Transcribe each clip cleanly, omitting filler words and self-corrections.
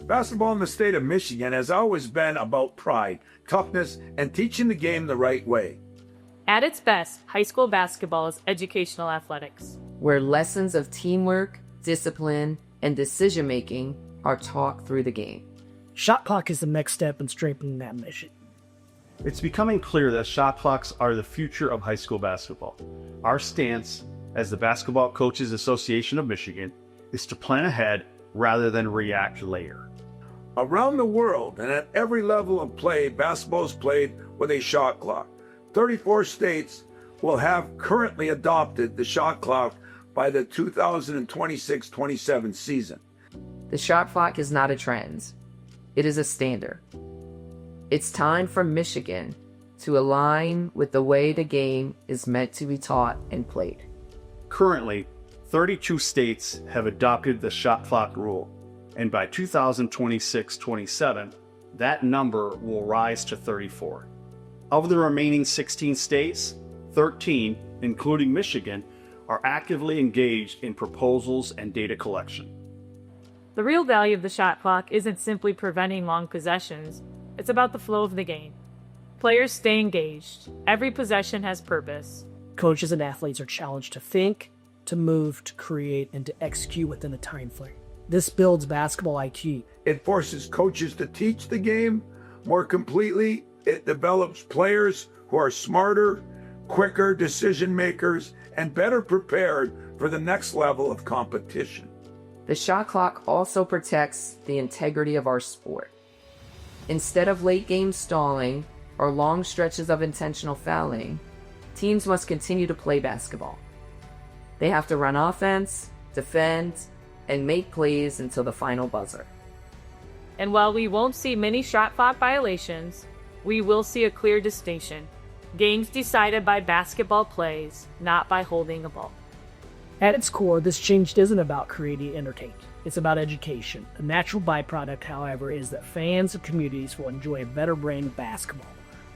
Basketball in the state of Michigan has always been about pride, toughness, and teaching the game the right way. At its best, high school basketball is educational athletics, where lessons of teamwork, discipline, and decision-making are taught through the game. Shot clock is the next step in strengthening that mission. It's becoming clear that shot clocks are the future of high school basketball. Our stance, as the Basketball Coaches Association of Michigan, is to plan ahead rather than react later. Around the world and at every level of play, basketball is played with a shot clock. 34 states will have currently adopted the shot clock by the 2026-27 season. The shot clock is not a trend. It is a standard. It's time for Michigan to align with the way the game is meant to be taught and played. Currently, 32 states have adopted the shot clock rule, and by 2026-27, that number will rise to 34. Of the remaining 16 states, 13, including Michigan, are actively engaged in proposals and data collection. The real value of the shot clock isn't simply preventing long possessions, it's about the flow of the game. Players stay engaged. Every possession has purpose. Coaches and athletes are challenged to think, to move, to create, and to execute within a time frame. This builds basketball IQ. It forces coaches to teach the game more completely. It develops players who are smarter, quicker decision makers, and better prepared for the next level of competition. The shot clock also protects the integrity of our sport. Instead of late game stalling or long stretches of intentional fouling, teams must continue to play basketball. They have to run offense, defend, and make plays until the final buzzer. And while we won't see many shot clock violations, we will see a clear distinction. Games decided by basketball plays, not by holding a ball. At its core, this change isn't about creating entertainment. It's about education. A natural byproduct, however, is that fans and communities will enjoy a better brand of basketball.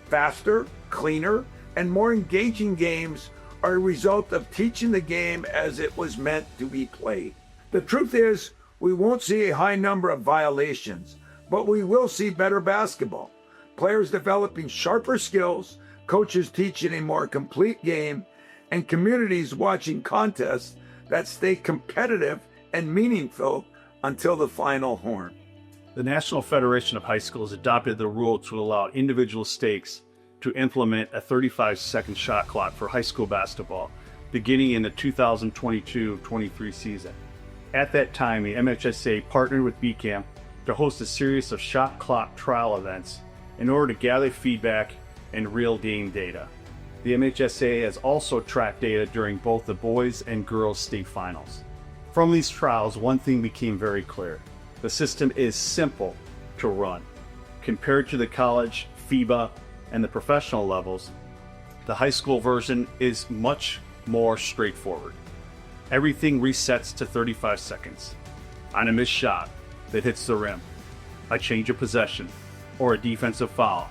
Faster, cleaner, and more engaging games are a result of teaching the game as it was meant to be played. The truth is, we won't see a high number of violations, but we will see better basketball. Players developing sharper skills, coaches teaching a more complete game, and communities watching contests that stay competitive and meaningful until the final horn. The National Federation of High Schools adopted the rule to allow individual states to implement a 35-second shot clock for high school basketball, beginning in the 2022-23 season. At that time, the MHSA partnered with BCAM to host a series of shot clock trial events in order to gather feedback and real game data. The MHSA has also tracked data during both the boys and girls state finals. From these trials, one thing became very clear. The system is simple to run. Compared to the college, FIBA, and the professional levels, the high school version is much more straightforward. Everything resets to 35 seconds. On a missed shot that hits the rim, a change of possession, or a defensive foul,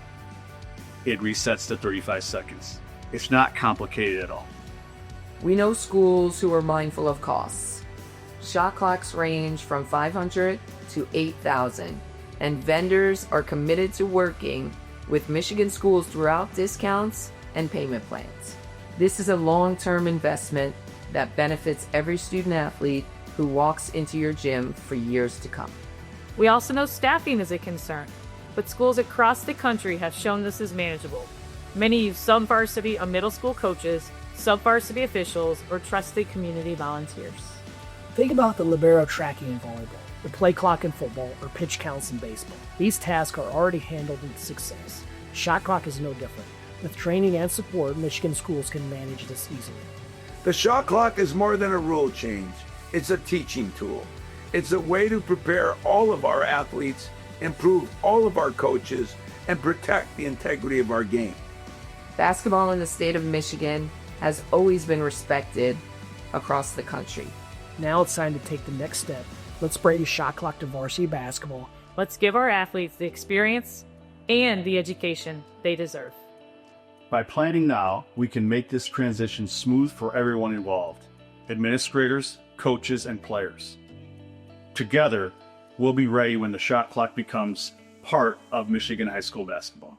it resets to 35 seconds. It's not complicated at all. We know schools who are mindful of costs. Shot clocks range from $500 to $8,000, and vendors are committed to working with Michigan schools throughout discounts and payment plans. This is a long-term investment that benefits every student athlete who walks into your gym for years to come. We also know staffing is a concern, but schools across the country have shown this is manageable. Many use sub-varsity or middle school coaches, sub-varsity officials, or trusted community volunteers. Think about the libero tracking in volleyball, the play clock in football, or pitch counts in baseball. These tasks are already handled with success. Shot clock is no different. With training and support, Michigan schools can manage this easily. The shot clock is more than a rule change. It's a teaching tool. It's a way to prepare all of our athletes, improve all of our coaches, and protect the integrity of our game. Basketball in the state of Michigan has always been respected across the country. Now it's time to take the next step. Let's bring shot clock to varsity basketball. Let's give our athletes the experience and the education they deserve. By planning now, we can make this transition smooth for everyone involved: administrators, coaches, and players. Together, we'll be ready when the shot clock becomes part of Michigan high school basketball.